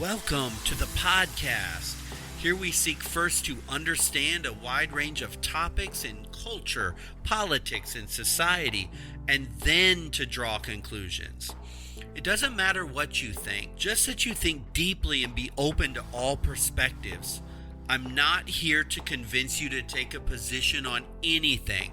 Welcome to the podcast. Here we seek first to understand a wide range of topics in culture, politics, and society, and then to draw conclusions. It doesn't matter what you think, just that you think deeply and be open to all perspectives. I'm not here to convince you to take a position on anything.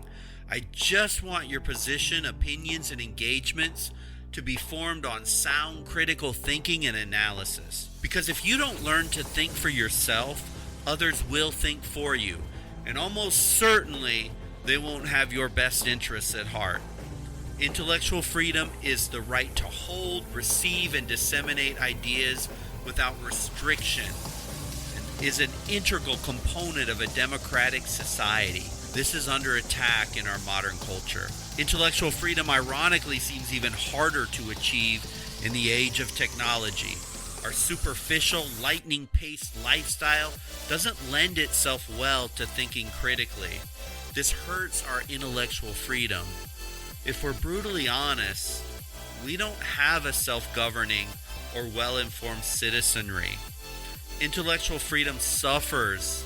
I just want your position, opinions, and engagements to be formed on sound critical thinking and analysis. Because if you don't learn to think for yourself, others will think for you, and almost certainly they won't have your best interests at heart. Intellectual freedom is the right to hold, receive, and disseminate ideas without restriction, and is an integral component of a democratic society. This is under attack in our modern culture. Intellectual freedom, ironically, seems even harder to achieve in the age of technology. Our superficial, lightning-paced lifestyle doesn't lend itself well to thinking critically. This hurts our intellectual freedom. If we're brutally honest, we don't have a self-governing or well-informed citizenry. Intellectual freedom suffers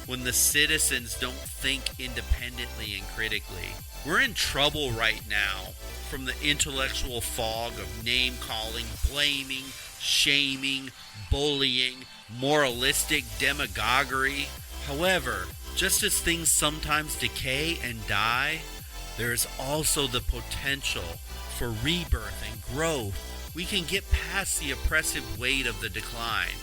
when the citizens don't think independently and critically. We're in trouble right now from the intellectual fog of name-calling, blaming, shaming, bullying, moralistic demagoguery. However, just as things sometimes decay and die, there is also the potential for rebirth and growth. We can get past the oppressive weight of the decline.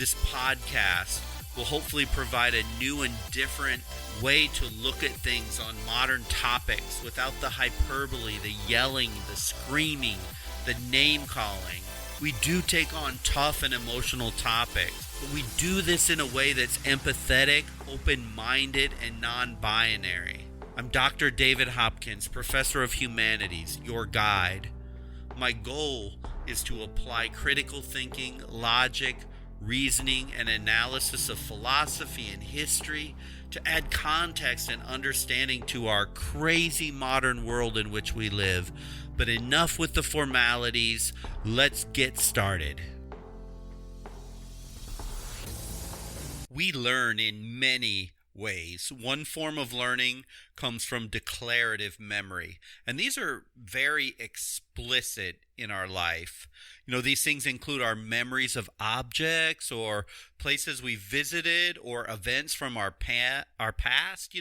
This podcast will hopefully provide a new and different way to look at things on modern topics without the hyperbole, the yelling, the screaming, the name-calling. We do take on tough and emotional topics, but we do this in a way that's empathetic, open-minded, and non-binary. I'm Dr. David Hopkins, Professor of Humanities, your guide. My goal is to apply critical thinking, logic, reasoning, and analysis of philosophy and history to add context and understanding to our crazy modern world in which we live. But enough with the formalities, let's get started. We learn in many ways. One form of learning comes from declarative memory, and these are very explicit in our life. These things include our memories of objects or places we visited or events from our past.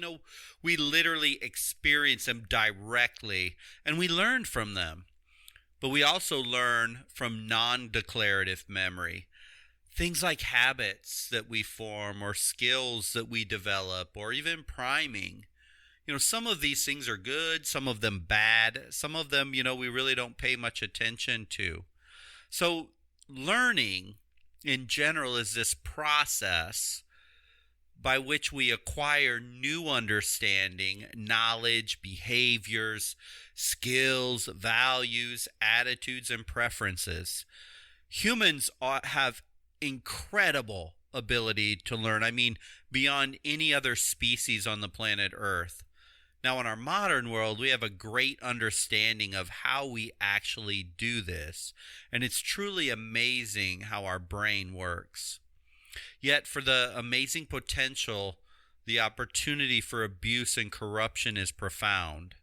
We literally experience them directly and we learn from them. But we also learn from non-declarative memory. Things like habits that we form or skills that we develop or even priming. Some of these things are good, some of them bad, some of them, we really don't pay much attention to. So learning in general is this process by which we acquire new understanding, knowledge, behaviors, skills, values, attitudes, and preferences. Humans have incredible ability to learn. Beyond any other species on the planet Earth. Now, in our modern world, we have a great understanding of how we actually do this, and it's truly amazing how our brain works. Yet, for the amazing potential, the opportunity for abuse and corruption is profound.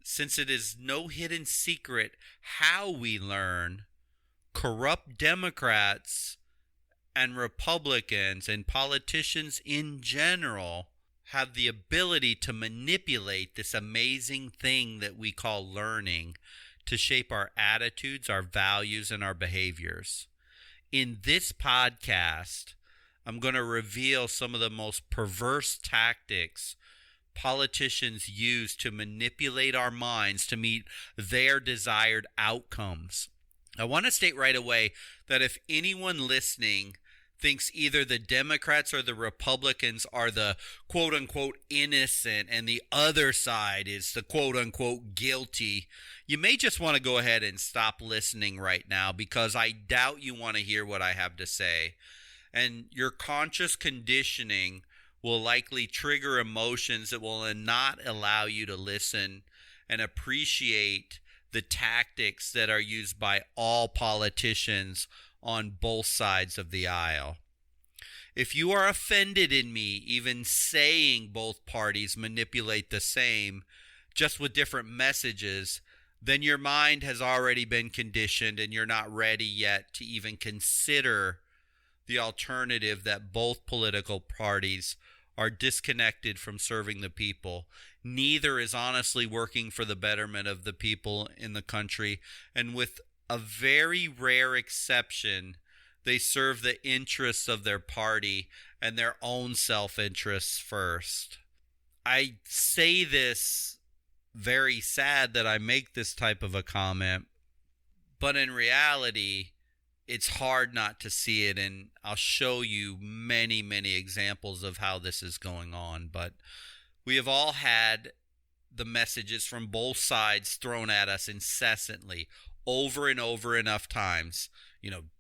Since it is no hidden secret how we learn, corrupt Democrats and Republicans and politicians in general have the ability to manipulate this amazing thing that we call learning to shape our attitudes, our values, and our behaviors. In this podcast, I'm going to reveal some of the most perverse tactics politicians use to manipulate our minds to meet their desired outcomes. I want to state right away that if anyone listening thinks either the Democrats or the Republicans are the quote-unquote innocent and the other side is the quote-unquote guilty, you may just want to go ahead and stop listening right now, because I doubt you want to hear what I have to say. And your conscious conditioning will likely trigger emotions that will not allow you to listen and appreciate the tactics that are used by all politicians on both sides of the aisle. If you are offended in me even saying both parties manipulate the same, just with different messages, then your mind has already been conditioned and you're not ready yet to even consider the alternative that both political parties are disconnected from serving the people. Neither is honestly working for the betterment of the people in the country, and with a very rare exception, they serve the interests of their party and their own self-interests first. I say this very sad that I make this type of a comment, but in reality, it's hard not to see it, and I'll show you many, many examples of how this is going on. But we have all had the messages from both sides thrown at us incessantly, over and over enough times.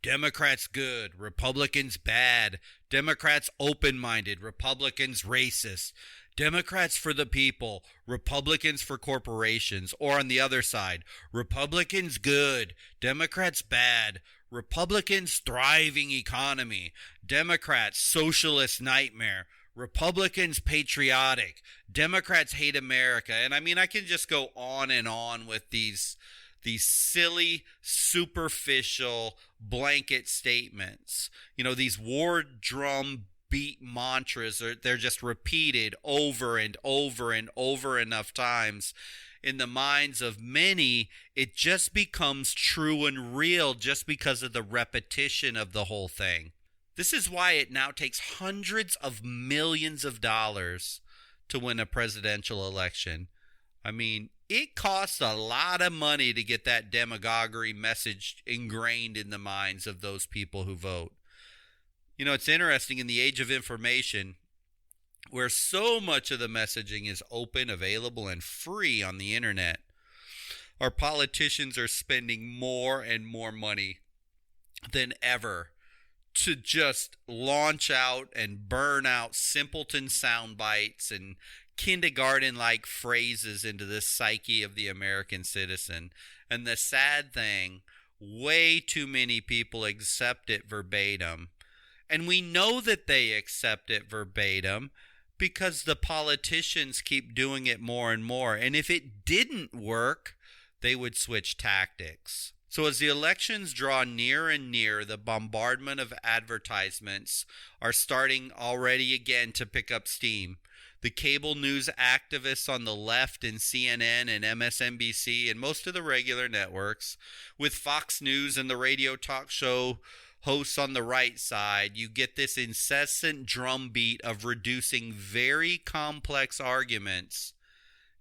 Democrats good, Republicans bad, Democrats open-minded, Republicans racist, Democrats for the people, Republicans for corporations. Or on the other side, Republicans good, Democrats bad, Republicans thriving economy, Democrats socialist nightmare, Republicans patriotic, Democrats hate America. And I can just go on and on with these silly, superficial blanket statements. These war drum beat mantras, they're just repeated over and over and over enough times. In the minds of many, it just becomes true and real just because of the repetition of the whole thing. This is why it now takes hundreds of millions of dollars to win a presidential election. It costs a lot of money to get that demagoguery message ingrained in the minds of those people who vote. It's interesting, in the age of information, where so much of the messaging is open, available, and free on the internet, our politicians are spending more and more money than ever to just launch out and burn out simpleton sound bites and kindergarten-like phrases into the psyche of the American citizen. And the sad thing, way too many people accept it verbatim. And we know that they accept it verbatim because the politicians keep doing it more and more. And if it didn't work, they would switch tactics. So as the elections draw near and near, the bombardment of advertisements are starting already again to pick up steam. The cable news activists on the left in CNN and MSNBC and most of the regular networks, with Fox News and the radio talk show hosts on the right side, you get this incessant drumbeat of reducing very complex arguments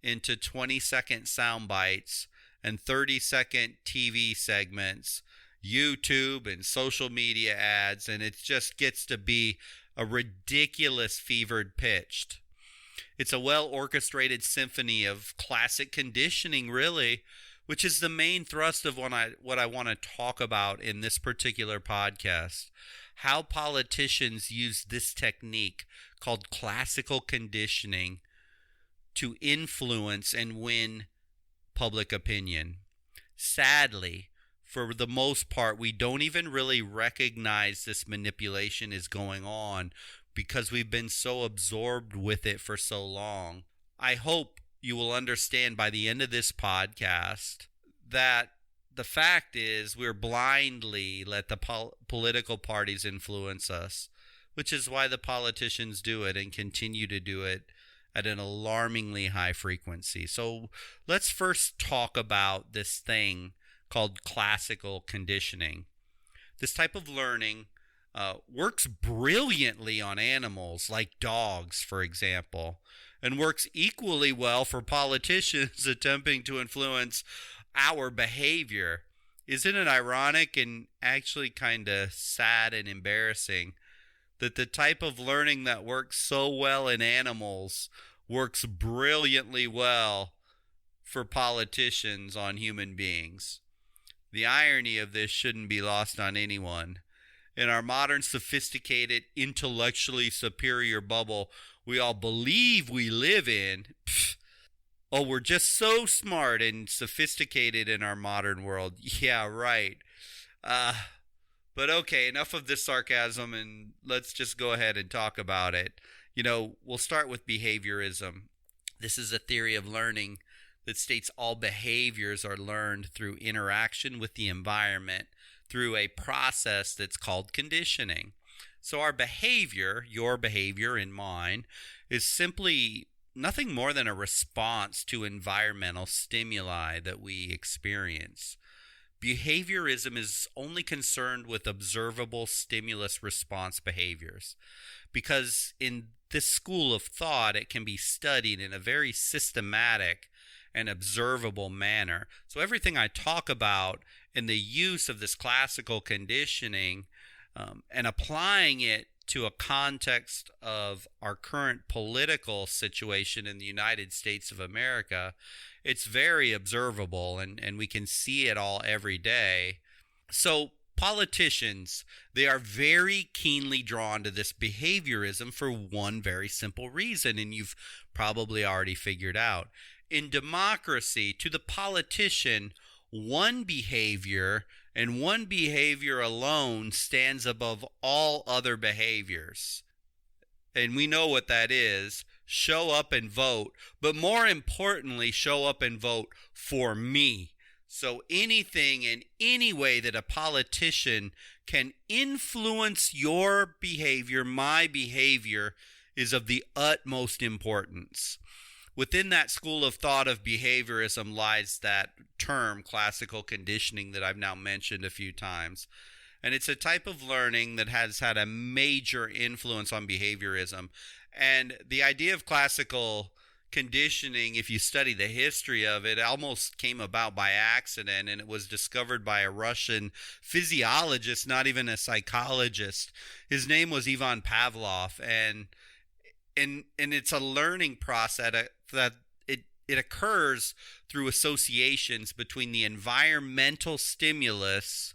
into 20-second sound bites and 30-second TV segments, YouTube and social media ads, and it just gets to be a ridiculous fevered pitch. It's a well-orchestrated symphony of classic conditioning, really, which is the main thrust of what I want to talk about in this particular podcast. How politicians use this technique called classical conditioning to influence and win public opinion. Sadly, for the most part, we don't even really recognize this manipulation is going on because we've been so absorbed with it for so long. I hope you will understand by the end of this podcast that the fact is we're blindly let the political parties influence us, which is why the politicians do it and continue to do it at an alarmingly high frequency. So let's first talk about this thing called classical conditioning. This type of learning works brilliantly on animals like dogs, for example, and works equally well for politicians attempting to influence our behavior. Isn't it ironic and actually kind of sad and embarrassing that the type of learning that works so well in animals works brilliantly well for politicians on human beings? The irony of this shouldn't be lost on anyone. In our modern, sophisticated, intellectually superior bubble we all believe we live in, we're just so smart and sophisticated in our modern world. Yeah, right. But But okay, enough of this sarcasm and let's just go ahead and talk about it. We'll start with behaviorism. This is a theory of learning that states all behaviors are learned through interaction with the environment through a process that's called conditioning. So our behavior, your behavior and mine, is simply nothing more than a response to environmental stimuli that we experience. Behaviorism is only concerned with observable stimulus response behaviors because in this school of thought it can be studied in a very systematic and observable manner. So everything I talk about in the use of this classical conditioning and applying it to a context of our current political situation in the United States of America, it's very observable and we can see it all every day. So politicians, they are very keenly drawn to this behaviorism for one very simple reason, and you've probably already figured out. In democracy, to the politician, one behavior and one behavior alone stands above all other behaviors. And we know what that is. Show up and vote. But more importantly, show up and vote for me. So anything in any way that a politician can influence your behavior, my behavior, is of the utmost importance. Within that school of thought of behaviorism lies that term, classical conditioning, that I've now mentioned a few times. And it's a type of learning that has had a major influence on behaviorism. And the idea of classical conditioning, if you study the history of it, almost came about by accident, and it was discovered by a Russian physiologist, not even a psychologist. His name was Ivan Pavlov, and it's a learning process that it occurs through associations between the environmental stimulus.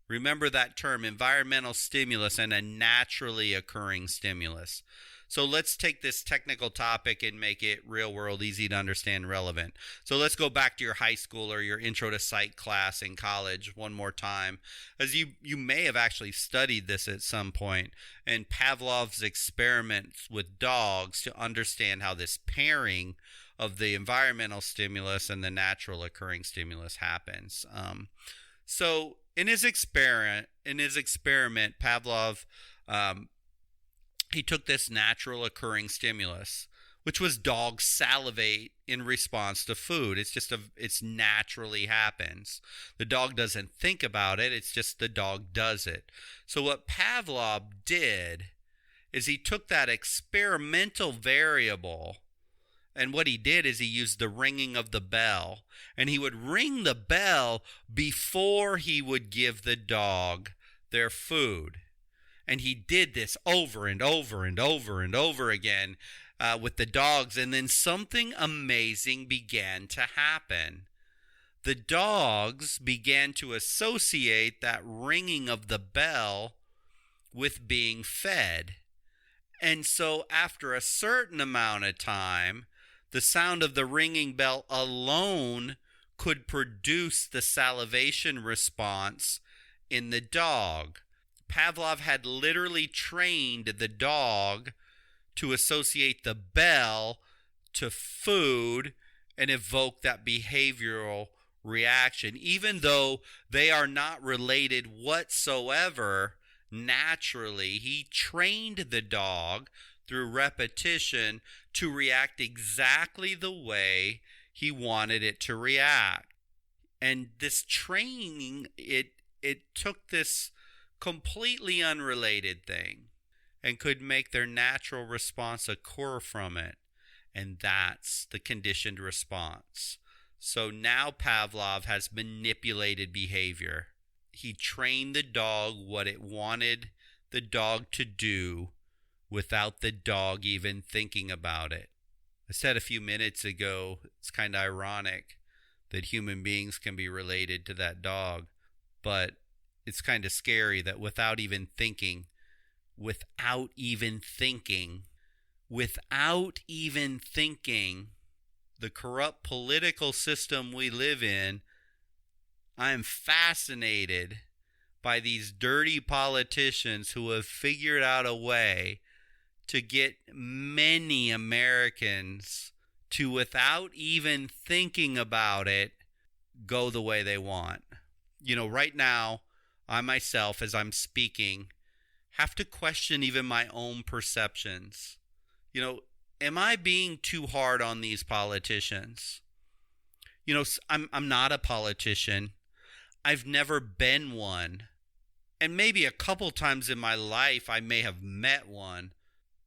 Remember that term, environmental stimulus, and a naturally occurring stimulus. So let's take this technical topic and make it real world, easy to understand, relevant. So let's go back to your high school or your intro to psych class in college one more time, as you may have actually studied this at some point, and Pavlov's experiments with dogs to understand how this pairing of the environmental stimulus and the natural occurring stimulus happens. So in his experiment, Pavlov, he took this natural occurring stimulus, which was dogs salivate in response to food. It's naturally happens. The dog doesn't think about it. It's just the dog does it. So what Pavlov did is he took that experimental variable, and what he did is he used the ringing of the bell, and he would ring the bell before he would give the dog their food. And he did this over and over and over and over again with the dogs. And then something amazing began to happen. The dogs began to associate that ringing of the bell with being fed. And so after a certain amount of time, the sound of the ringing bell alone could produce the salivation response in the dog. Pavlov had literally trained the dog to associate the bell to food and evoke that behavioral reaction. Even though they are not related whatsoever, naturally, he trained the dog through repetition to react exactly the way he wanted it to react. And this training, it took this completely unrelated thing and could make their natural response occur from it. And that's the conditioned response. So now Pavlov has manipulated behavior. He trained the dog what it wanted the dog to do without the dog even thinking about it. I said a few minutes ago, it's kind of ironic that human beings can be related to that dog, but it's kind of scary that without even thinking, the corrupt political system we live in, I am fascinated by these dirty politicians who have figured out a way to get many Americans to, without even thinking about it, go the way they want. Right now, I myself, as I'm speaking, have to question even my own perceptions. Am I being too hard on these politicians? I'm not a politician. I've never been one. And maybe a couple times in my life I may have met one,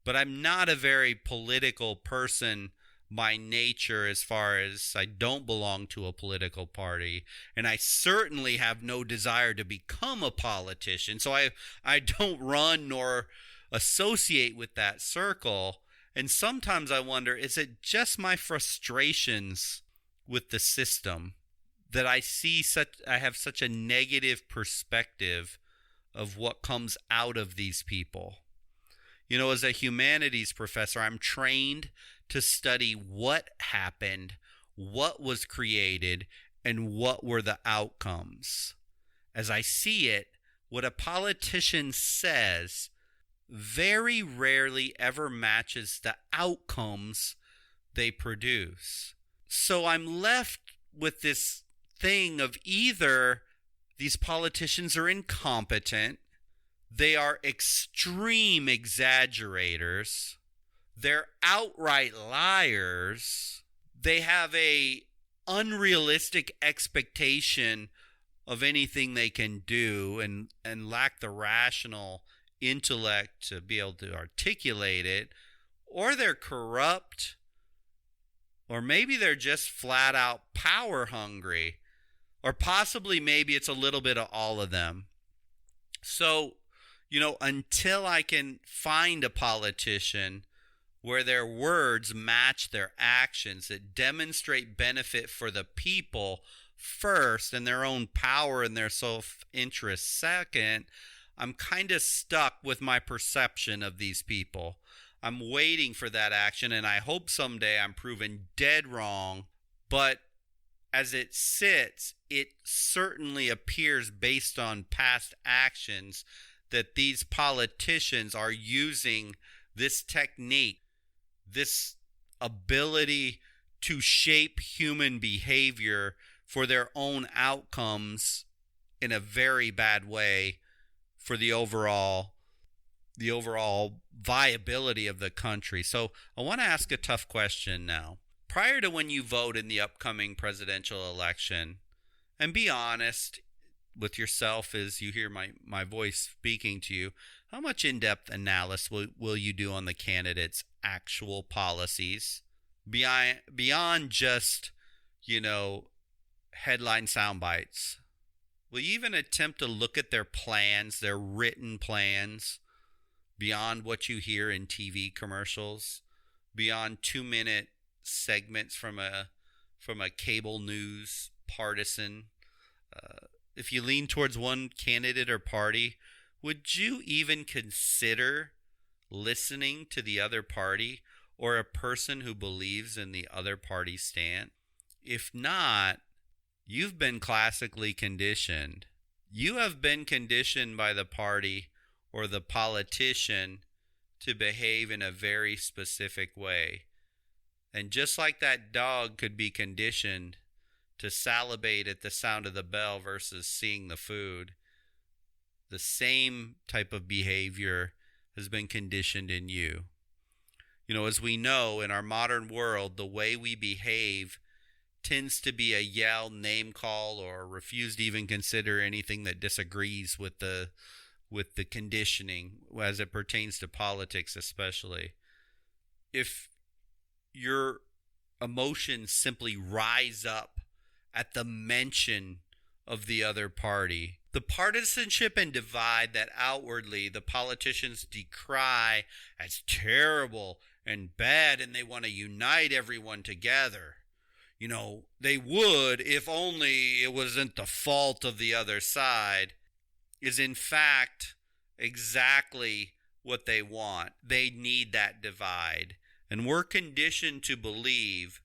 but I'm not a very political person by nature, as far as I don't belong to a political party, and I certainly have no desire to become a politician. So I don't run nor associate with that circle. And sometimes I wonder, is it just my frustrations with the system that I have such a negative perspective of what comes out of these people? As a humanities professor, I'm trained to study what happened, what was created, and what were the outcomes. As I see it, what a politician says very rarely ever matches the outcomes they produce. So I'm left with this thing of either these politicians are incompetent, they are extreme exaggerators, they're outright liars, they have a unrealistic expectation of anything they can do and lack the rational intellect to be able to articulate it, or they're corrupt, or maybe they're just flat out power hungry, or possibly maybe it's a little bit of all of them. So, until I can find a politician where their words match their actions, that demonstrate benefit for the people first and their own power and their self-interest second, I'm kind of stuck with my perception of these people. I'm waiting for that action, and I hope someday I'm proven dead wrong. But as it sits, it certainly appears, based on past actions, that these politicians are using this technique, this ability to shape human behavior for their own outcomes in a very bad way for the overall viability of the country. So I want to ask a tough question now. Prior to when you vote in the upcoming presidential election, and be honest with yourself as you hear my voice speaking to you, how much in-depth analysis will you do on the candidates' actual policies beyond just, headline sound bites? Will you even attempt to look at their plans, their written plans, beyond what you hear in TV commercials, beyond 2-minute segments from a cable news partisan? If you lean towards one candidate or party, would you even consider listening to the other party or a person who believes in the other party's stand? If not, you've been classically conditioned. You have been conditioned by the party or the politician to behave in a very specific way. And just like that dog could be conditioned to salivate at the sound of the bell versus seeing the food, the same type of behavior has been conditioned in you. As we know, in our modern world, the way we behave tends to be a yell, name call, or refuse to even consider anything that disagrees with the conditioning as it pertains to politics especially. If your emotions simply rise up at the mention of the other party, the partisanship and divide that outwardly the politicians decry as terrible and bad, and they want to unite everyone together. They would if only it wasn't the fault of the other side, is in fact exactly what they want. They need that divide. And we're conditioned to believe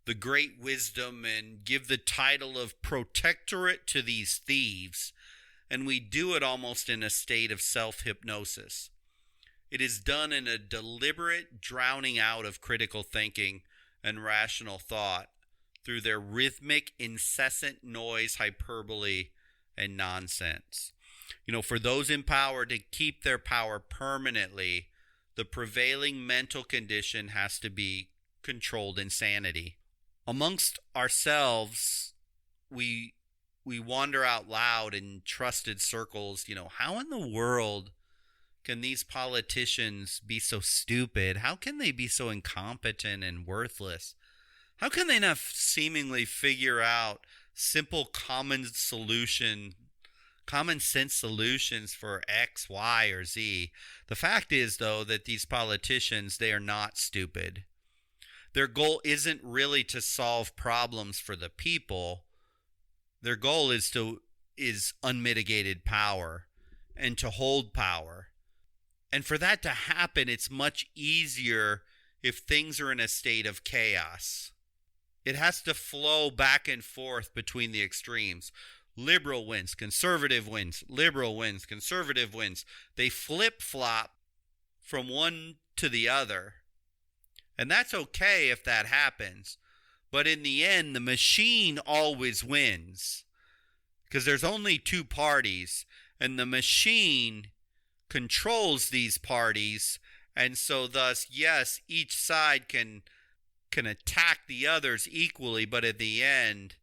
the great wisdom and give the title of protectorate to these thieves, and we do it almost in a state of self-hypnosis. It is done in a deliberate drowning out of critical thinking and rational thought through their rhythmic, incessant noise, hyperbole, and nonsense. For those in power to keep their power permanently, the prevailing mental condition has to be controlled insanity. Amongst ourselves, we wander out loud in trusted circles. How in the world can these politicians be so stupid? How can they be so incompetent and worthless? How can they not seemingly figure out simple common sense solutions for X, Y, or Z? The fact is, though, that these politicians, they are not stupid. Their goal isn't really to solve problems for the people. Their goal is unmitigated power and to hold power. And for that to happen, it's much easier if things are in a state of chaos. It has to flow back and forth between the extremes. Liberal wins, conservative wins, liberal wins, conservative wins. They flip-flop from one to the other. And that's okay if that happens. But in the end, the machine always wins. Because there's only two parties, and the machine controls these parties. And so thus, yes, each side can attack the others equally, but at the end,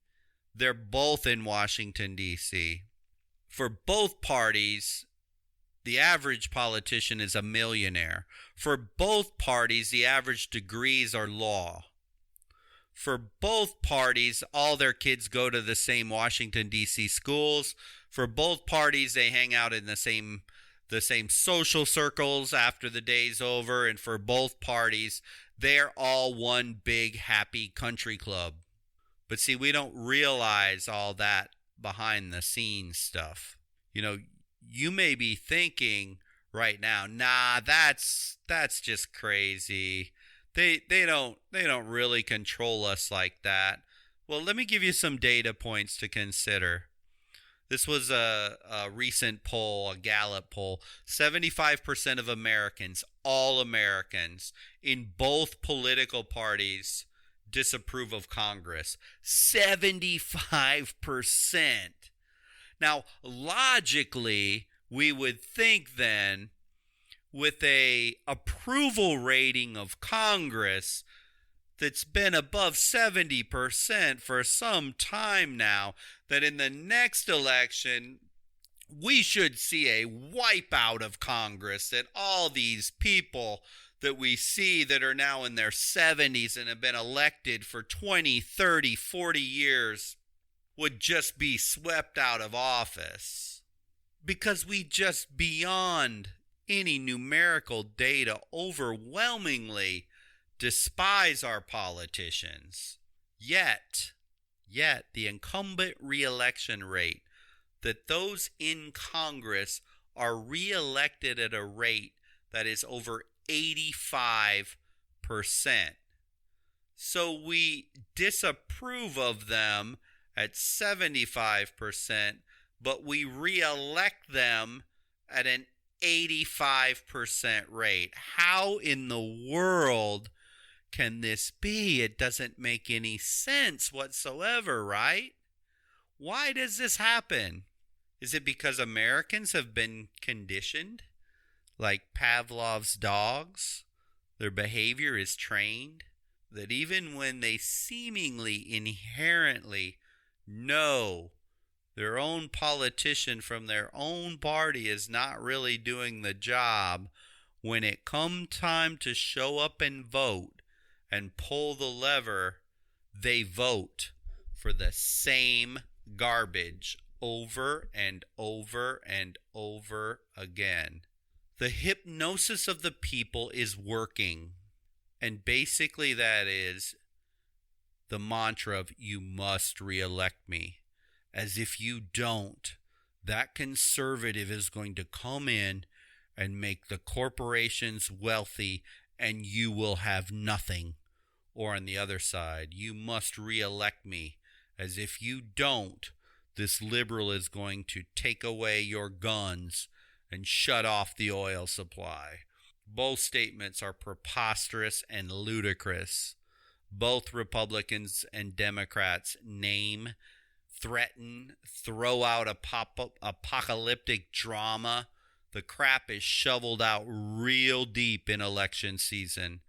they're both in Washington, D.C. For both parties, the average politician is a millionaire. For both parties, the average degrees are law. For both parties, all their kids go to the same Washington, D.C. schools. For both parties, they hang out in the same social circles after the day's over. And for both parties, they're all one big happy country club. But see, we don't realize all that behind the scenes stuff. You may be thinking right now, nah, that's just crazy. They don't really control us like that. Well, let me give you some data points to consider. This was a recent poll, a Gallup poll. 75% of Americans, all Americans, in both political parties disapprove of Congress. 75%. Now, logically, we would think then, with a approval rating of Congress that's been above 70% for some time now, that in the next election, we should see a wipeout of Congress, that all these people that we see that are now in their 70s and have been elected for 20, 30, 40 years would just be swept out of office. Because we just, beyond any numerical data, overwhelmingly despise our politicians. Yet, the incumbent re-election rate, that those in Congress are re-elected at a rate that is over 85%. So we disapprove of them at 75%, but we re-elect them at an 85% rate. How in the world can this be? It doesn't make any sense whatsoever, right? Why does this happen? Is it because Americans have been conditioned like Pavlov's dogs? Their behavior is trained, that even when they seemingly inherently know their own politician from their own party is not really doing the job, when it come time to show up and vote and pull the lever, they vote for the same garbage over and over and over again. The hypnosis of the people is working. And basically that is the mantra of, you must re-elect me. As if you don't, that conservative is going to come in and make the corporations wealthy and you will have nothing. Or on the other side, you must re-elect me. As if you don't, this liberal is going to take away your guns and shut off the oil supply. Both statements are preposterous and ludicrous. Both Republicans and Democrats name, threaten, throw out apocalyptic drama. The crap is shoveled out real deep in election season,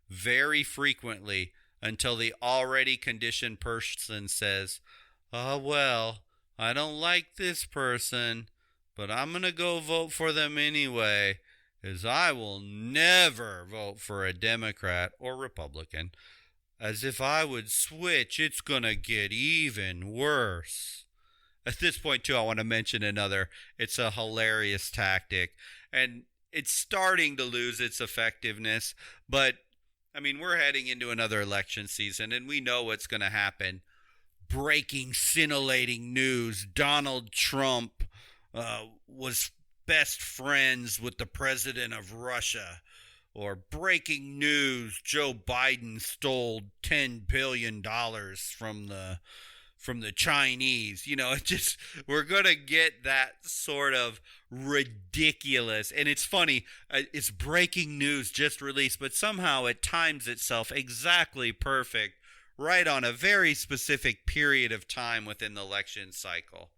very frequently, until the already conditioned person says, "Oh, well, I don't like this person, but I'm going to go vote for them anyway, as I will never vote for a Democrat or Republican. As if I would switch, it's going to get even worse." At this point, too, I want to mention another. It's a hilarious tactic, and it's starting to lose its effectiveness. But, I mean, we're heading into another election season, and we know what's going to happen. Breaking, scintillating news. Donald Trump was best friends with the president of Russia. Or breaking news, Joe Biden stole $10 billion from the Chinese. You know, we're going to get that sort of ridiculous. And it's funny, it's breaking news just released, but somehow it times itself exactly perfect, right on a very specific period of time within the election cycle.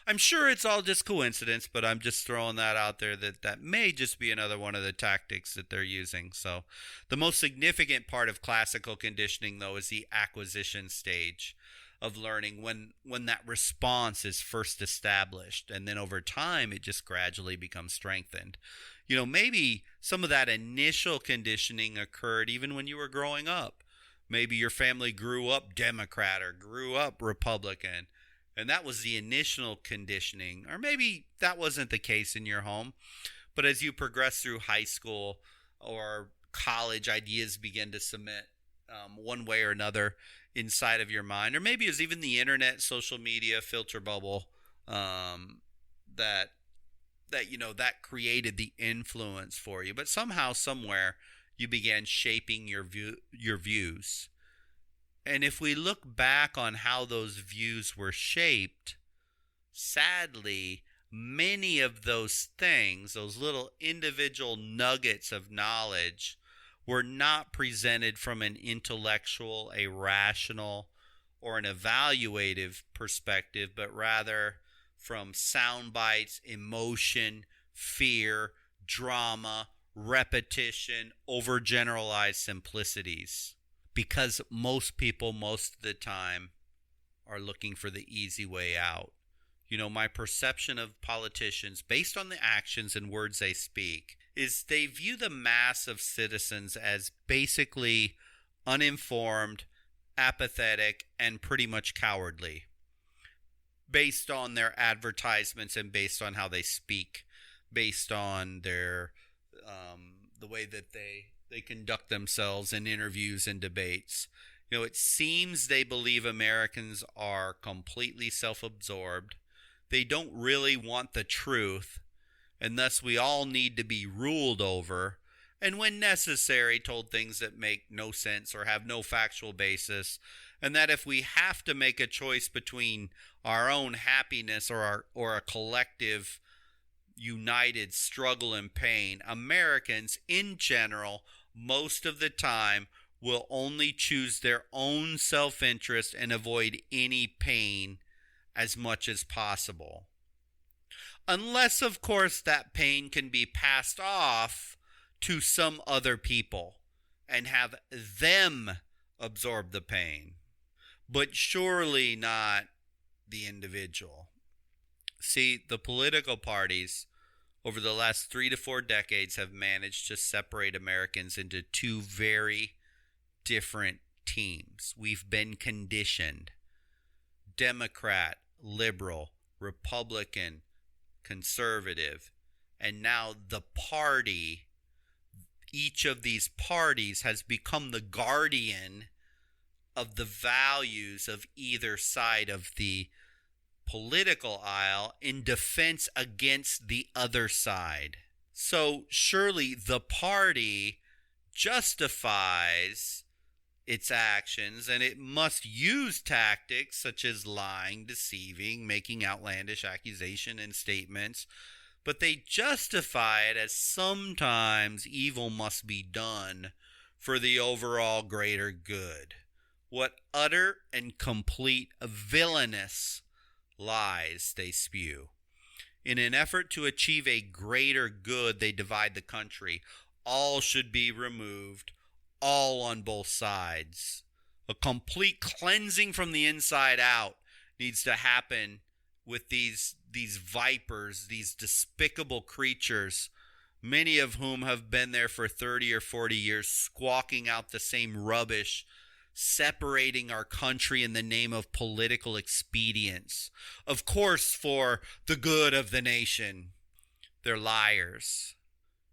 I'm sure it's all just coincidence, but I'm just throwing that out there that may just be another one of the tactics that they're using. So the most significant part of classical conditioning, though, is the acquisition stage of learning, when that response is first established, and then over time it just gradually becomes strengthened. You know, maybe some of that initial conditioning occurred even when you were growing up. Maybe your family grew up Democrat or grew up Republican, and that was the initial conditioning. Or maybe that wasn't the case in your home, but as you progress through high school or college, ideas begin to cement one way or another inside of your mind. Or maybe it's even the internet, social media, filter bubble that created the influence for you. But somehow, somewhere, you began shaping your views. And if we look back on how those views were shaped, sadly, many of those things, those little individual nuggets of knowledge, were not presented from an intellectual, a rational, or an evaluative perspective, but rather from sound bites, emotion, fear, drama, repetition, overgeneralized simplicities. Because most people, most of the time, are looking for the easy way out. You know, my perception of politicians, based on the actions and words they speak, is they view the mass of citizens as basically uninformed, apathetic, and pretty much cowardly, based on their advertisements and based on how they speak, based on their the way that they conduct themselves in interviews and debates. You know, it seems they believe Americans are completely self-absorbed. They don't really want the truth, and thus we all need to be ruled over, and when necessary, told things that make no sense or have no factual basis, and that if we have to make a choice between our own happiness or a collective united struggle and pain, Americans in general, most of the time, will only choose their own self-interest and avoid any pain as much as possible. Unless, of course, that pain can be passed off to some other people and have them absorb the pain, but surely not the individual. See, the political parties over the last 3 to 4 decades have managed to separate Americans into two very different teams. We've been conditioned. Democrat, liberal, Republican, conservative, and now the party, each of these parties has become the guardian of the values of either side of the political aisle in defense against the other side. So surely the party justifies its actions, and it must use tactics such as lying, deceiving, making outlandish accusation and statements, but they justify it as sometimes evil must be done for the overall greater good. What utter and complete villainous lies they spew. In an effort to achieve a greater good, they divide the country. All should be removed, all on both sides. A complete cleansing from the inside out needs to happen with these vipers, these despicable creatures, many of whom have been there for 30 or 40 years, squawking out the same rubbish, separating our country in the name of political expedience. Of course, for the good of the nation. They're liars.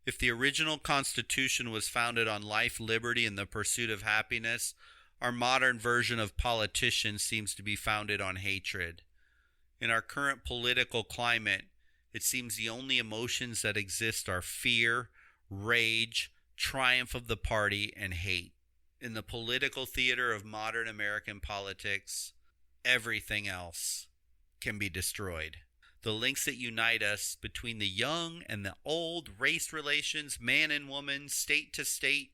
If the original Constitution was founded on life, liberty, and the pursuit of happiness, our modern version of politicians seems to be founded on hatred. In our current political climate, it seems the only emotions that exist are fear, rage, triumph of the party, and hate. In the political theater of modern American politics, everything else can be destroyed. The links that unite us between the young and the old, race relations, man and woman, state to state,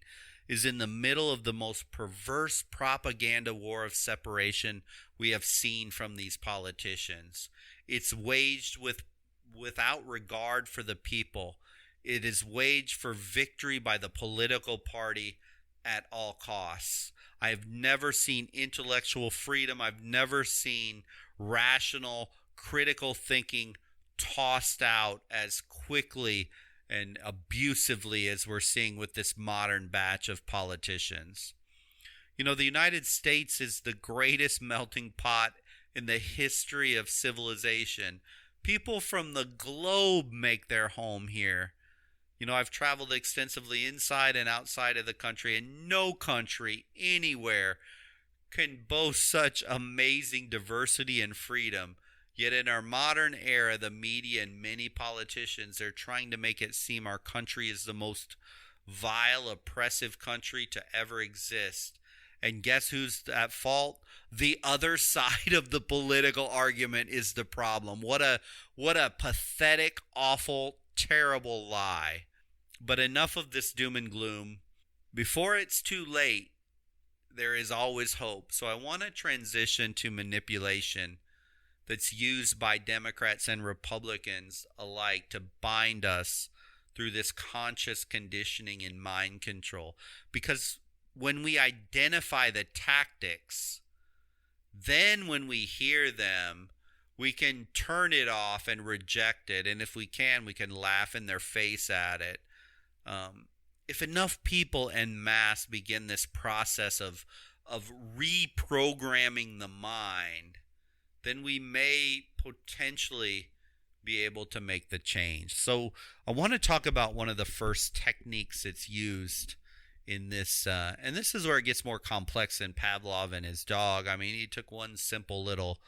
is in the middle of the most perverse propaganda war of separation we have seen from these politicians. It's waged without regard for the people. It is waged for victory by the political party at all costs. I've never seen intellectual freedom. I've never seen rational, critical thinking tossed out as quickly and abusively as we're seeing with this modern batch of politicians. You know, the United States is the greatest melting pot in the history of civilization. People from the globe make their home here. You know, I've traveled extensively inside and outside of the country, and no country anywhere can boast such amazing diversity and freedom. Yet in our modern era, the media and many politicians are trying to make it seem our country is the most vile, oppressive country to ever exist. And guess who's at fault? The other side of the political argument is the problem. What a pathetic, awful, terrible lie. But enough of this doom and gloom. Before it's too late, there is always hope. So I want to transition to manipulation that's used by Democrats and Republicans alike to bind us through this conscious conditioning and mind control. Because when we identify the tactics, then when we hear them, we can turn it off and reject it. And if we can laugh in their face at it. If enough people en masse begin this process of reprogramming the mind, then we may potentially be able to make the change. So I want to talk about one of the first techniques that's used in this, and this is where it gets more complex than Pavlov and his dog. I mean, he took one simple little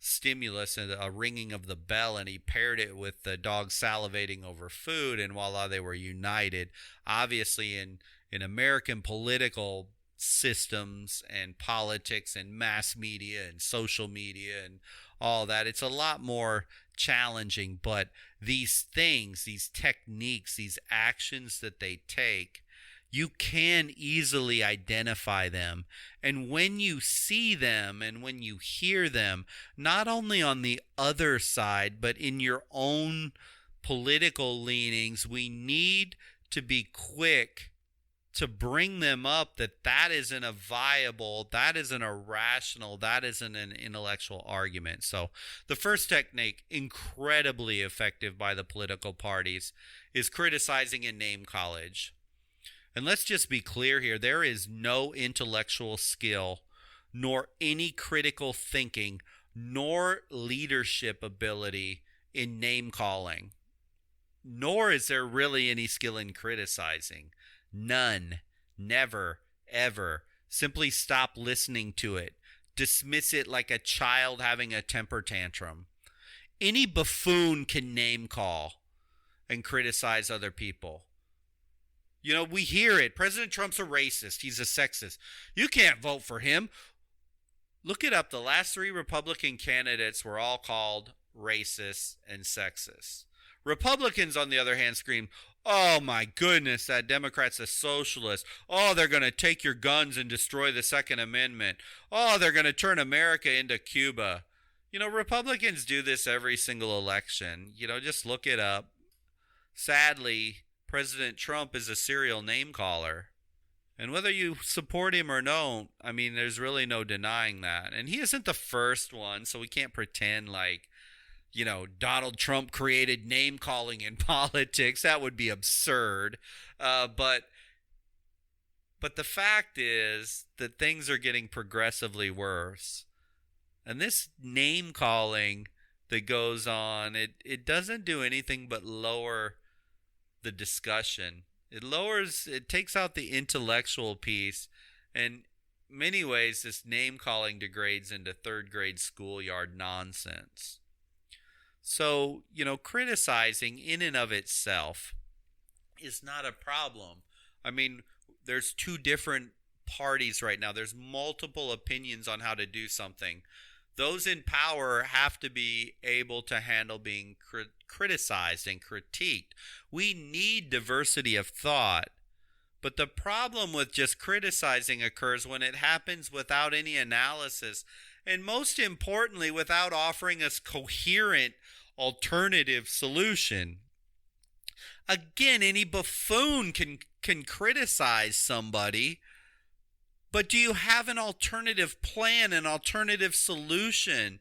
stimulus and a ringing of the bell, and he paired it with the dog salivating over food, and voila, they were united. Obviously, in American political systems and politics and mass media and social media and all that, it's a lot more challenging. But these things, these techniques, these actions that they take, you can easily identify them. And when you see them and when you hear them, not only on the other side, but in your own political leanings, we need to be quick to bring them up that isn't a viable, that isn't a rational, that isn't an intellectual argument. So the first technique, incredibly effective by the political parties, is criticizing and name college. And let's just be clear here, there is no intellectual skill, nor any critical thinking, nor leadership ability in name calling. Nor is there really any skill in criticizing. None. Never. Ever. Simply stop listening to it. Dismiss it like a child having a temper tantrum. Any buffoon can name call and criticize other people. We hear it. President Trump's a racist. He's a sexist. You can't vote for him. Look it up. The last 3 Republican candidates were all called racist and sexist. Republicans, on the other hand, scream, "Oh my goodness, that Democrat's a socialist. Oh, they're going to take your guns and destroy the Second Amendment. Oh, they're going to turn America into Cuba." Republicans do this every single election. Just look it up. Sadly, President Trump is a serial name caller. And whether you support him or don't, there's really no denying that. And he isn't the first one, so we can't pretend like, Donald Trump created name calling in politics. That would be absurd. But the fact is that things are getting progressively worse. And this name calling that goes on, it doesn't do anything but lower the discussion. It takes out the intellectual piece, and in many ways this name calling degrades into third grade schoolyard nonsense. So, criticizing in and of itself is not a problem. There's 2 different parties right now. There's multiple opinions on how to do something. Those in power have to be able to handle being criticized and critiqued. We need diversity of thought. But the problem with just criticizing occurs when it happens without any analysis, and most importantly, without offering us coherent alternative solution. Again, any buffoon can criticize somebody, but do you have an alternative plan, an alternative solution?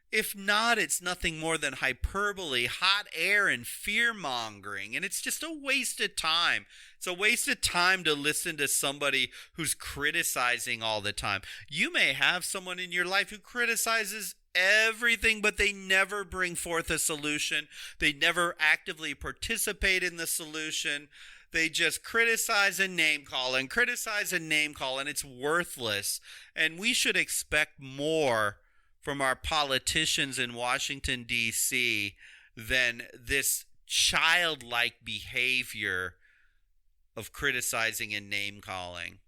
If not, it's nothing more than hyperbole, hot air, and fear-mongering. And it's just a waste of time. It's a waste of time to listen to somebody who's criticizing all the time. You may have someone in your life who criticizes everything, but they never bring forth a solution. They never actively participate in the solution. They just criticize and name call and criticize and name call, and it's worthless. And we should expect more from our politicians in Washington, D.C. than this childlike behavior of criticizing and name calling.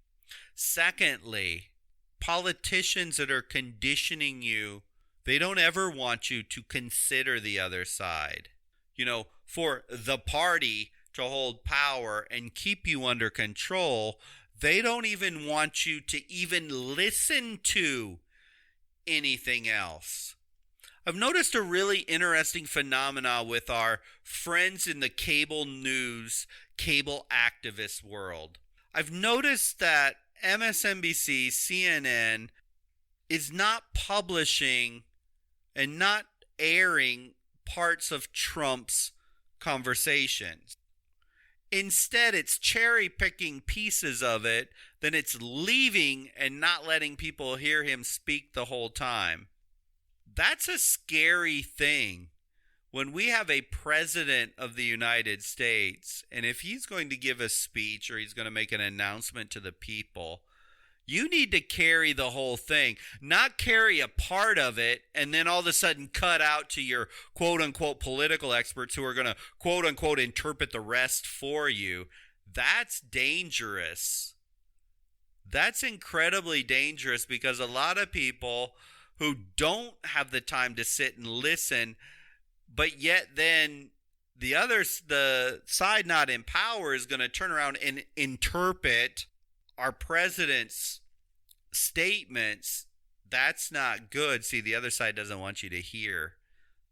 Secondly, politicians that are conditioning you, they don't ever want you to consider the other side. For the party to hold power and keep you under control, they don't even want you to even listen to anything else. I've noticed a really interesting phenomena with our friends in the cable news, cable activist world. I've noticed that MSNBC, CNN is not publishing and not airing parts of Trump's conversations. Instead, it's cherry-picking pieces of it, then it's leaving and not letting people hear him speak the whole time. That's a scary thing. When we have a president of the United States, and if he's going to give a speech or he's going to make an announcement to the people, you need to carry the whole thing, not carry a part of it and then all of a sudden cut out to your quote-unquote political experts who are going to quote-unquote interpret the rest for you. That's dangerous. That's incredibly dangerous because a lot of people who don't have the time to sit and listen, but yet then the side not in power is going to turn around and interpret our president's statements. That's not good. See, the other side doesn't want you to hear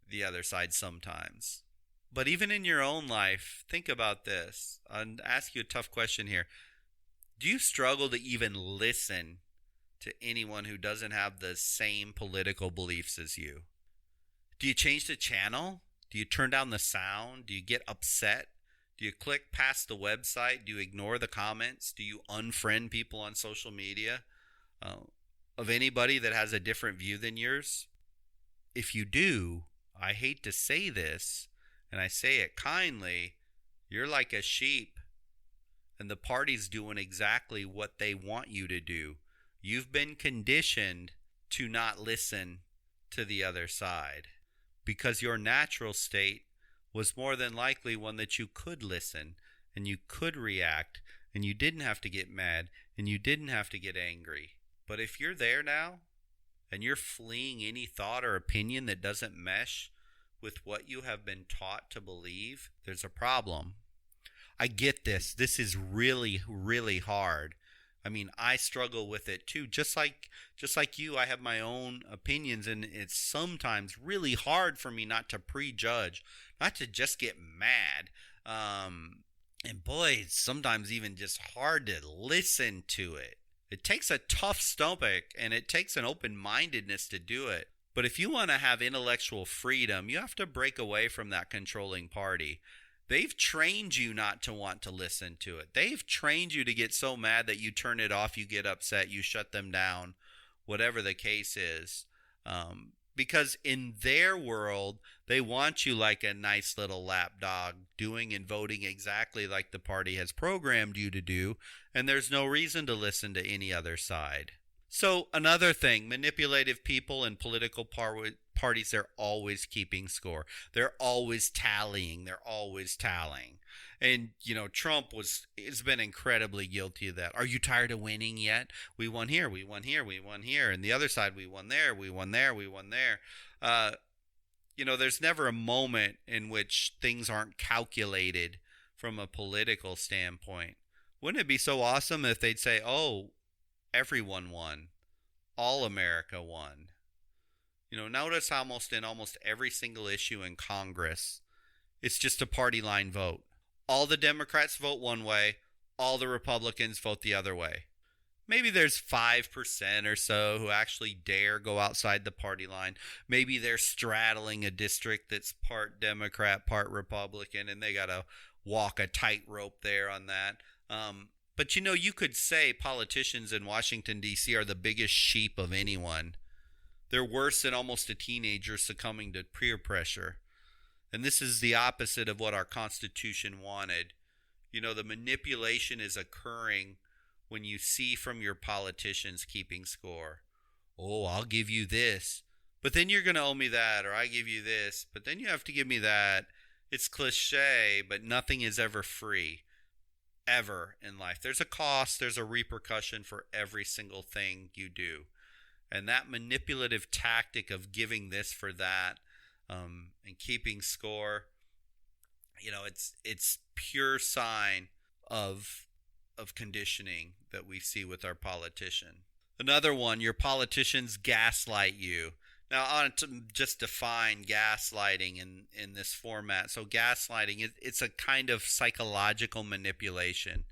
the other side sometimes. But even in your own life, think about this. I'll ask you a tough question here. Do you struggle to even listen to anyone who doesn't have the same political beliefs as you? Do you change the channel? Do you turn down the sound? Do you get upset? Do you click past the website? Do you ignore the comments? Do you unfriend people on social media of anybody that has a different view than yours? If you do, I hate to say this, and I say it kindly, you're like a sheep, and the party's doing exactly what they want you to do. You've been conditioned to not listen to the other side because your natural state was more than likely one that you could listen and you could react, and you didn't have to get mad, and you didn't have to get angry. But if you're there now, and you're fleeing any thought or opinion that doesn't mesh with what you have been taught to believe, there's a problem. I get this. This is really, really hard. I mean, I struggle with it too. Just like you, I have my own opinions, and it's sometimes really hard for me not to prejudge, not to just get mad. And boy, it's sometimes even just hard to listen to it. It takes a tough stomach, and it takes an open-mindedness to do it. But if you want to have intellectual freedom, you have to break away from that controlling party. They've trained you not to want to listen to it. They've trained you to get so mad that you turn it off, you get upset, you shut them down, whatever the case is. Because in their world, they want you like a nice little lapdog, doing and voting exactly like the party has programmed you to do, and there's no reason to listen to any other side. So another thing, manipulative people in political parties, they're always keeping score. They're always tallying. They're always tallying. And, Trump has been incredibly guilty of that. Are you tired of winning yet? We won here, we won here, we won here. And the other side, we won there, we won there, we won there. There's never a moment in which things aren't calculated from a political standpoint. Wouldn't it be so awesome if they'd say, oh, everyone won. All America won. Notice almost in almost every single issue in Congress, it's just a party line vote. All the Democrats vote one way, all the Republicans vote the other way. Maybe there's 5% or so who actually dare go outside the party line. Maybe they're straddling a district that's part Democrat, part Republican, and they got to walk a tightrope there on that. But you could say politicians in Washington, D.C. are the biggest sheep of anyone. They're worse than almost a teenager succumbing to peer pressure. And this is the opposite of what our Constitution wanted. The manipulation is occurring when you see from your politicians keeping score. Oh, I'll give you this, but then you're going to owe me that, or I give you this, but then you have to give me that. It's cliche, but nothing is ever free. Ever in life. There's a cost, there's a repercussion for every single thing you do. And that manipulative tactic of giving this for that, and keeping score, it's pure sign of conditioning that we see with our politician. Another one, your politicians gaslight you. Now, I want to just define gaslighting in this format. So gaslighting, it's a kind of psychological manipulation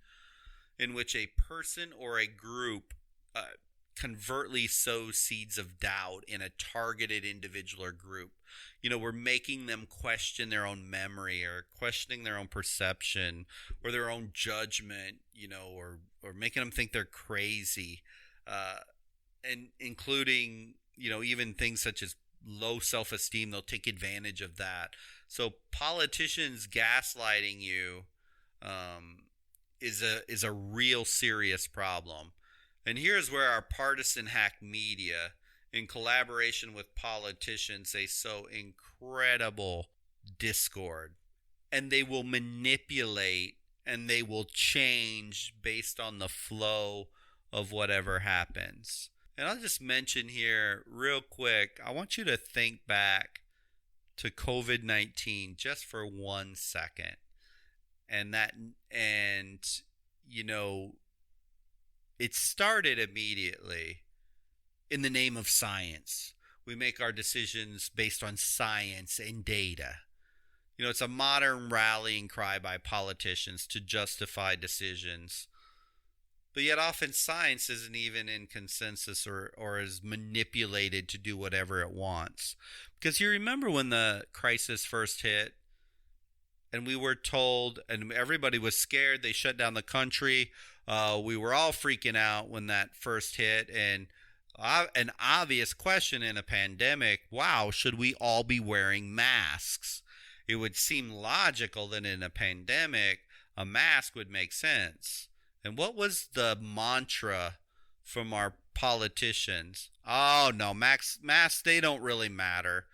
in which a person or a group covertly sows seeds of doubt in a targeted individual or group. We're making them question their own memory, or questioning their own perception or their own judgment, or making them think they're crazy, and including even things such as low self-esteem. They'll take advantage of that. So politicians gaslighting you is a real serious problem. And here's where our partisan hack media, in collaboration with politicians, they sow incredible discord. And they will manipulate, and they will change based on the flow of whatever happens. And I'll just mention here real quick, I want you to think back to COVID-19 just for 1 second. It started immediately in the name of science. We make our decisions based on science and data. It's a modern rallying cry by politicians to justify decisions. But yet often science isn't even in consensus or is manipulated to do whatever it wants. Because you remember when the crisis first hit, and we were told, and everybody was scared, they shut down the country. We were all freaking out when that first hit. And an obvious question in a pandemic, wow, should we all be wearing masks? It would seem logical that in a pandemic, a mask would make sense. And what was the mantra from our politicians? Oh, no, masks, they don't really matter.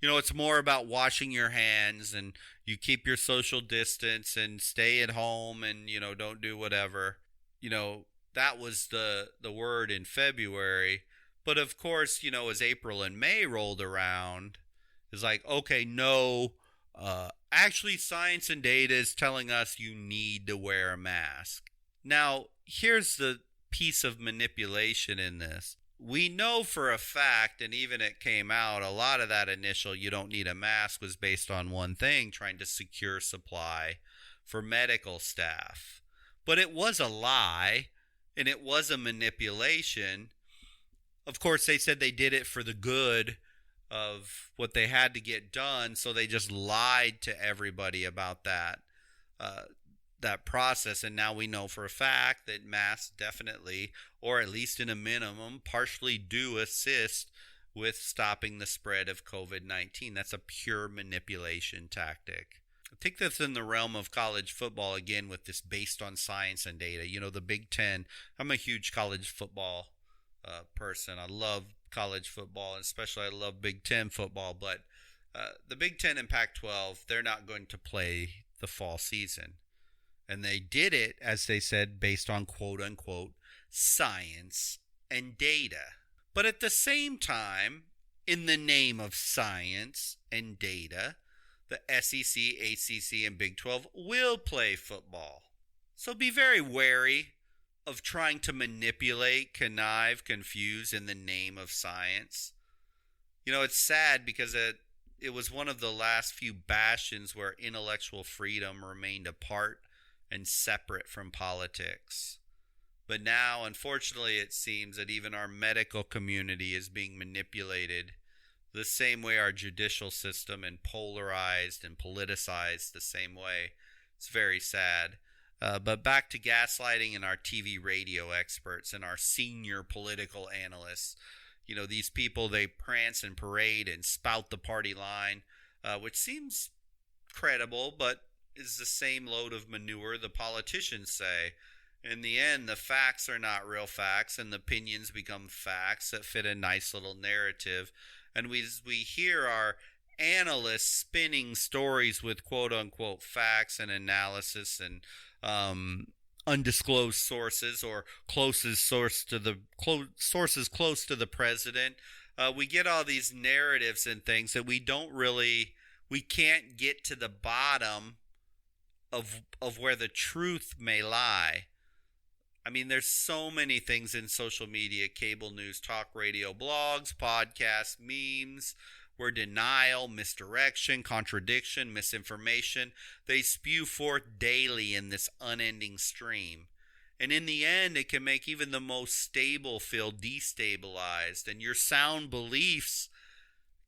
It's more about washing your hands, and you keep your social distance and stay at home, and don't do whatever. You know, that was the word in February. But of course, as April and May rolled around, it's like, okay, no, actually science and data is telling us you need to wear a mask. Now, here's the piece of manipulation in this. We know for a fact, and even it came out, a lot of that initial you don't need a mask was based on one thing, trying to secure supply for medical staff. But it was a lie, and it was a manipulation. Of course, they said they did it for the good of what they had to get done, so they just lied to everybody about uh, that process. And now we know for a fact that masks definitely, or at least in a minimum, partially do assist with stopping the spread of COVID-19. That's a pure manipulation tactic. I think that's in the realm of college football again, with this based on science and data. The Big Ten. I'm a huge college football person. I love college football, and especially I love Big Ten football. But the Big Ten and Pac-12, they're not going to play the fall season. And they did it, as they said, based on quote-unquote science and data. But at the same time, in the name of science and data, the SEC, ACC, and Big 12 will play football. So be very wary of trying to manipulate, connive, confuse in the name of science. It's sad because it was one of the last few bastions where intellectual freedom remained apart and separate from politics. But now, unfortunately, it seems that even our medical community is being manipulated the same way our judicial system, and polarized and politicized the same way. It's very sad. But back to gaslighting and our TV radio experts and our senior political analysts. These people, they prance and parade and spout the party line, which seems credible, but is the same load of manure the politicians say. In the end, the facts are not real facts, and the opinions become facts that fit a nice little narrative. And we hear our analysts spinning stories with quote-unquote facts and analysis and undisclosed sources, or sources close to the president. We get all these narratives and things that we can't get to the bottom of where the truth may lie. I mean, there's so many things in social media, cable news, talk radio, blogs, podcasts, memes, where denial, misdirection, contradiction, misinformation, they spew forth daily in this unending stream. And in the end, it can make even the most stable feel destabilized, and your sound beliefs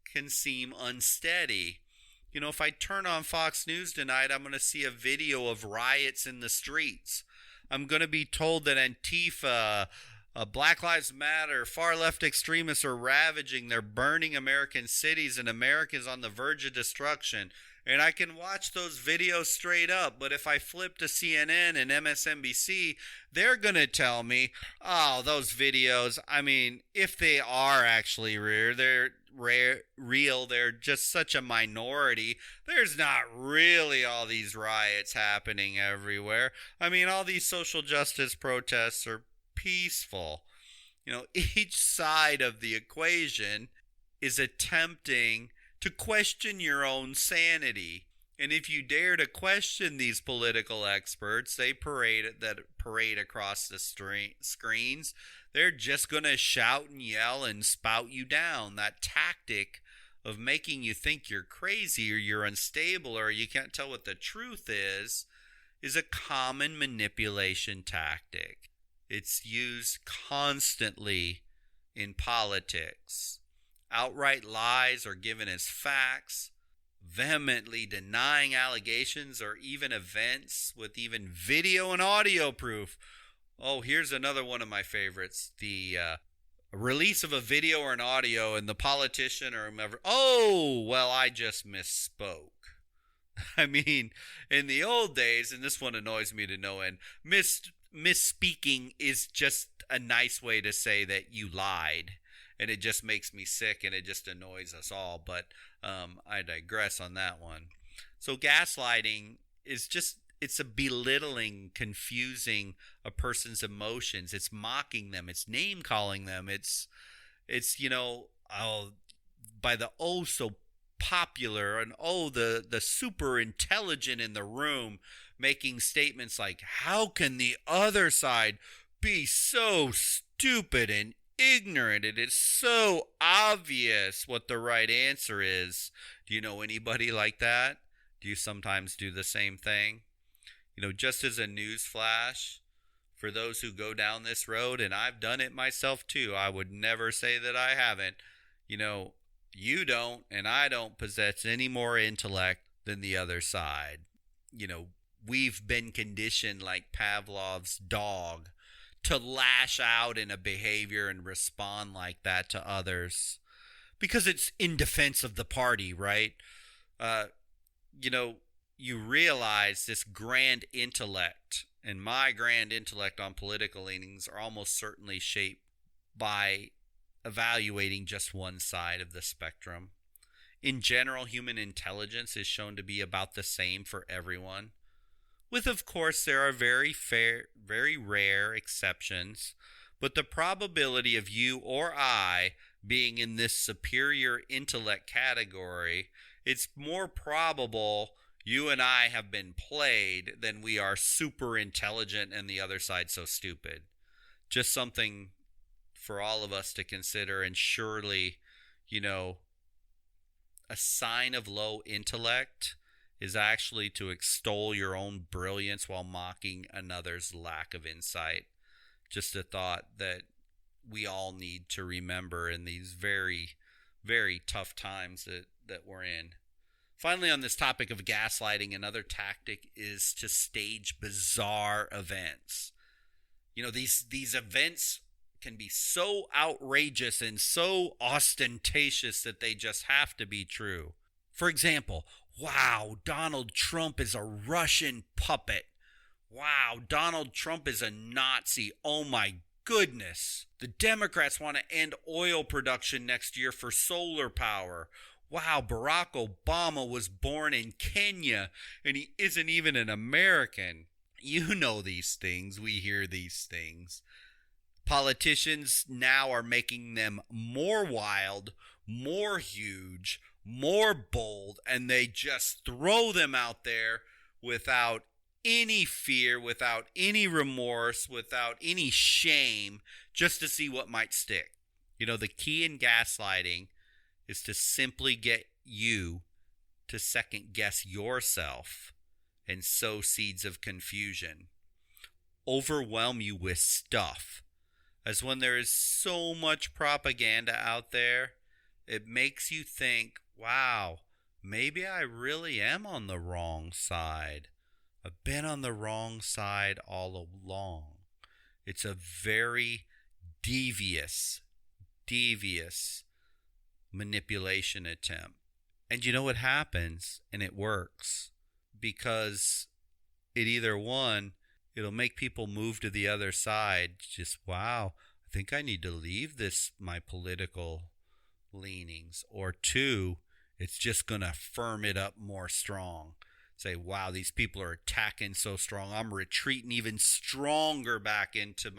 can seem unsteady. If I turn on Fox News tonight, I'm going to see a video of riots in the streets. I'm going to be told that Antifa, Black Lives Matter, far left extremists are ravaging. They're burning American cities, and America is on the verge of destruction. And I can watch those videos straight up. But if I flip to CNN and MSNBC, they're going to tell me, oh, those videos, I mean, if they are actually real, they're just such a minority. There's not really all these riots happening everywhere. I mean, all these social justice protests are peaceful. Each side of the equation is attempting to question your own sanity. And if you dare to question these political experts, they parade across the screens. They're just going to shout and yell and spout you down. That tactic of making you think you're crazy, or you're unstable, or you can't tell what the truth is a common manipulation tactic. It's used constantly in politics. Outright lies are given as facts, vehemently denying allegations or even events with even video and audio proof. Oh, here's another one of my favorites. The release of a video or an audio, and the politician or whomever, oh, well, I just misspoke. I mean, in the old days, and this one annoys me to no end, misspeaking is just a nice way to say that you lied. and it just makes me sick, and it just annoys us all. But I digress on that one. So gaslighting is just, it's a belittling, confusing a person's emotions. It's mocking them. It's name calling them. It's by the oh so popular and oh the super intelligent in the room, making statements like, how can the other side be so stupid and ignorant? It is so obvious what the right answer is. Do you know anybody like that? Do you sometimes do the same thing? Just as a news flash, for those who go down this road, and I've done it myself too, I would never say that I haven't. You don't and I don't possess any more intellect than the other side. We've been conditioned like Pavlov's dog to lash out in a behavior and respond like that to others because it's in defense of the party, right? You realize this grand intellect, and my grand intellect on political leanings are almost certainly shaped by evaluating just one side of the spectrum. In general, human intelligence is shown to be about the same for everyone, with, of course, there are very rare exceptions, but the probability of you or I being in this superior intellect category, it's more probable you and I have been played than we are super intelligent and the other side so stupid. Just something for all of us to consider, and surely, a sign of low intellect is actually to extol your own brilliance while mocking another's lack of insight. Just a thought that we all need to remember in these very, very tough times that we're in. Finally, on this topic of gaslighting, another tactic is to stage bizarre events. These events can be so outrageous and so ostentatious that they just have to be true. For example, wow, Donald Trump is a Russian puppet. Wow, Donald Trump is a Nazi. Oh my goodness. The Democrats want to end oil production next year for solar power. Wow, Barack Obama was born in Kenya and he isn't even an American. You know these things. We hear these things. Politicians now are making them more wild, more huge, more bold, and they just throw them out there without any fear, without any remorse, without any shame, just to see what might stick. The key in gaslighting is to simply get you to second guess yourself and sow seeds of confusion. Overwhelm you with stuff. As when there is so much propaganda out there, it makes you think, wow, maybe I really am on the wrong side. I've been on the wrong side all along. It's a very devious manipulation attempt. And you know what happens? And it works. Because it'll make people move to the other side. Just, wow, I think I need to leave my political leanings. Or two, it's just going to firm it up more strong. Say, wow, these people are attacking so strong. I'm retreating even stronger back into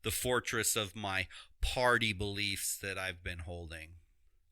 the fortress of my party beliefs that I've been holding.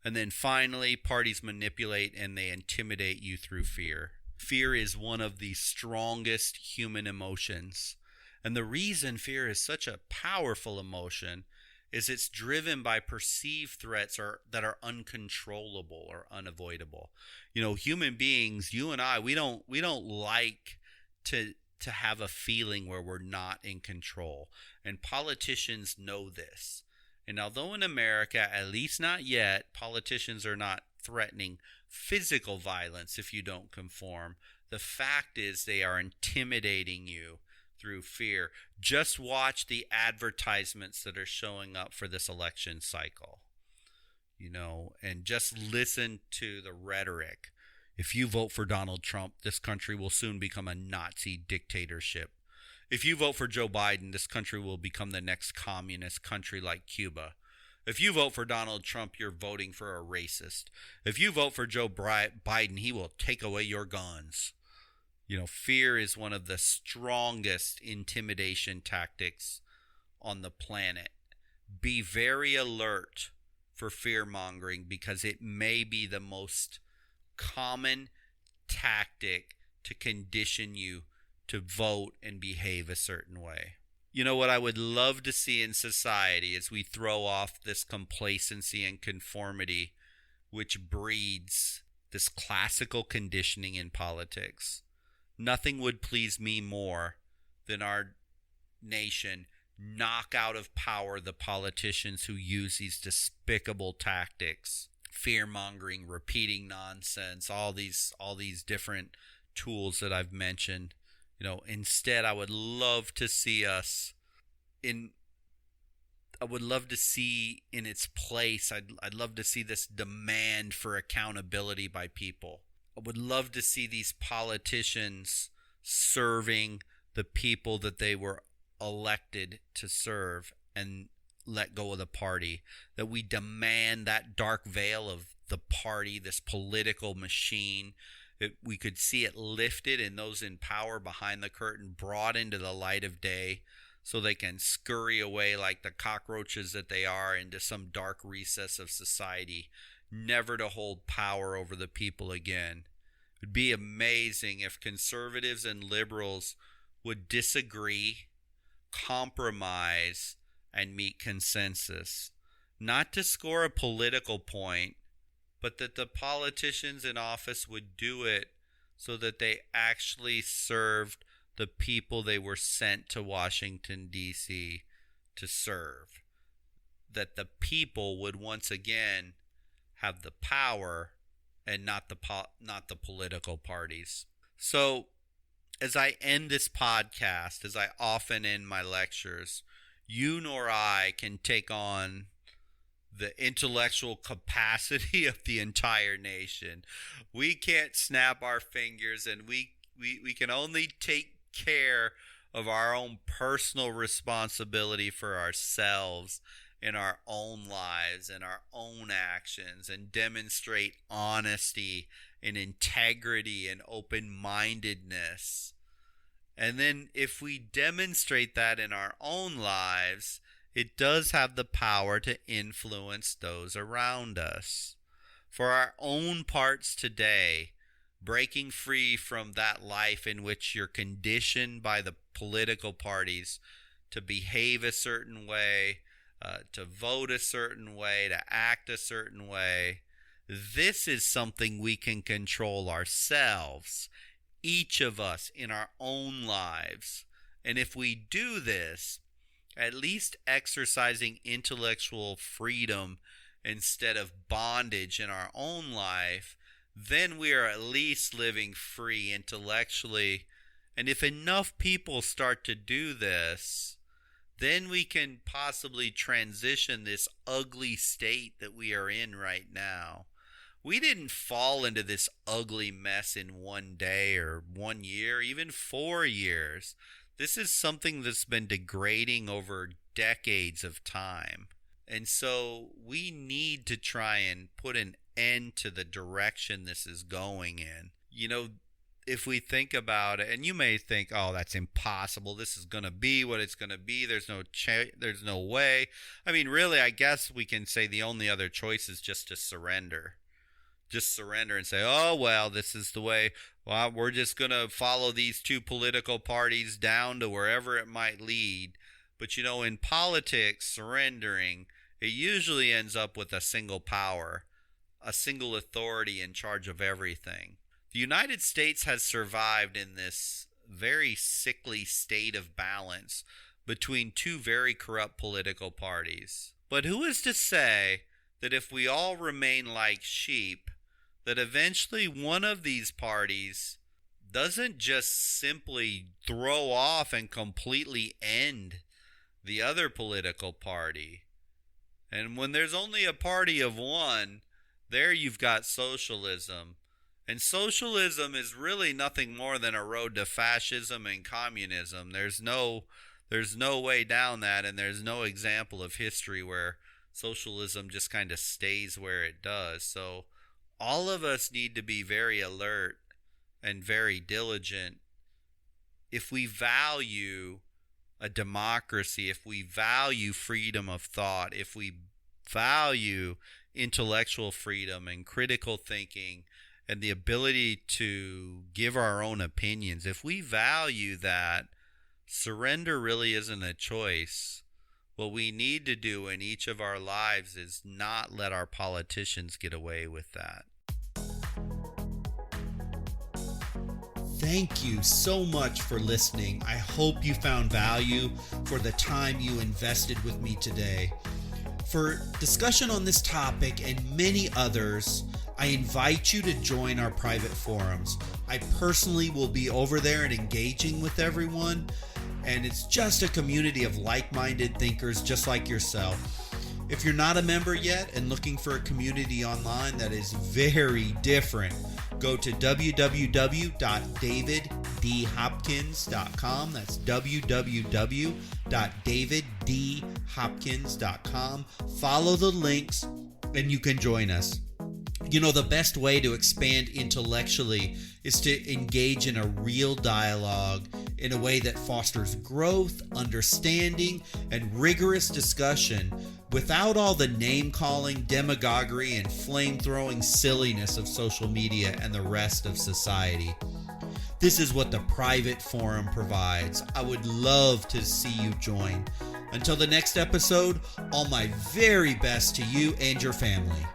And then finally, parties manipulate and they intimidate you through fear. Fear is one of the strongest human emotions. And the reason fear is such a powerful emotion is it's driven by perceived threats that are uncontrollable or unavoidable. Human beings, you and I, we don't like to have a feeling where we're not in control. And politicians know this. And although in America, at least not yet, politicians are not threatening physical violence if you don't conform, the fact is they are intimidating you through fear. Just watch the advertisements that are showing up for this election cycle, and just listen to the rhetoric. If you vote for Donald Trump, this country will soon become a Nazi dictatorship. If you vote for Joe Biden, this country will become the next communist country like Cuba. If you vote for Donald Trump, you're voting for a racist. If you vote for Joe Biden, he will take away your guns. Fear is one of the strongest intimidation tactics on the planet. Be very alert for fear mongering, because it may be the most common tactic to condition you to vote and behave a certain way. What I would love to see in society is we throw off this complacency and conformity, which breeds this classical conditioning in politics. Nothing would please me more than our nation knock out of power the politicians who use these despicable tactics, fear-mongering, repeating nonsense, all these different tools that I've mentioned. Instead, I would love to see in its place. I'd love to see this demand for accountability by people. I would love to see these politicians serving the people that they were elected to serve and let go of the party. That we demand that dark veil of the party, this political machine. We could see it lifted and those in power behind the curtain brought into the light of day, so they can scurry away like the cockroaches that they are into some dark recess of society, never to hold power over the people again. It would be amazing if conservatives and liberals would disagree, compromise, and meet consensus. Not to score a political point, but that the politicians in office would do it so that they actually served the people they were sent to Washington, D.C. to serve. That the people would once again have the power and not the political parties. So, as I end this podcast, as I often end my lectures, you nor I can take on the intellectual capacity of the entire nation. We can't snap our fingers, and we can only take care of our own personal responsibility for ourselves in our own lives and our own actions, and demonstrate honesty and integrity and open-mindedness. And then if we demonstrate that in our own lives, it does have the power to influence those around us. For our own parts today, breaking free from that life in which you're conditioned by the political parties to behave a certain way, to vote a certain way, to act a certain way, this is something we can control ourselves, each of us in our own lives. And if we do this, at least exercising intellectual freedom instead of bondage in our own life, then we are at least living free intellectually. And if enough people start to do this, then we can possibly transition this ugly state that we are in right now. We didn't fall into this ugly mess in one day or 1 year, even 4 years. This is something that's been degrading over decades of time. And so we need to try and put an end to the direction this is going in. If we think about it, and you may think, oh, that's impossible. This is going to be what it's going to be. There's no way. I mean, really, I guess we can say the only other choice is just to surrender. Just surrender and say, oh, well, this is the way. Well, we're just going to follow these two political parties down to wherever it might lead. But, in politics, surrendering, it usually ends up with a single power, a single authority in charge of everything. The United States has survived in this very sickly state of balance between two very corrupt political parties. But who is to say that if we all remain like sheep, that eventually one of these parties doesn't just simply throw off and completely end the other political party? And when there's only a party of one, there you've got socialism. And socialism is really nothing more than a road to fascism and communism. There's no way down that, and there's no example of history where socialism just kind of stays where it does. So all of us need to be very alert and very diligent if we value a democracy, if we value freedom of thought, if we value intellectual freedom and critical thinking and the ability to give our own opinions, if we value that, surrender really isn't a choice. What we need to do in each of our lives is not let our politicians get away with that. Thank you so much for listening. I hope you found value for the time you invested with me today. For discussion on this topic and many others, I invite you to join our private forums. I personally will be over there and engaging with everyone, and it's just a community of like-minded thinkers just like yourself. If you're not a member yet and looking for a community online that is very different, go to www.daviddhopkins.com. That's www.daviddhopkins.com. Follow the links and you can join us. You know, the best way to expand intellectually is to engage in a real dialogue in a way that fosters growth, understanding, and rigorous discussion without all the name-calling, demagoguery, and flame-throwing silliness of social media and the rest of society. This is what the private forum provides. I would love to see you join. Until the next episode, all my very best to you and your family.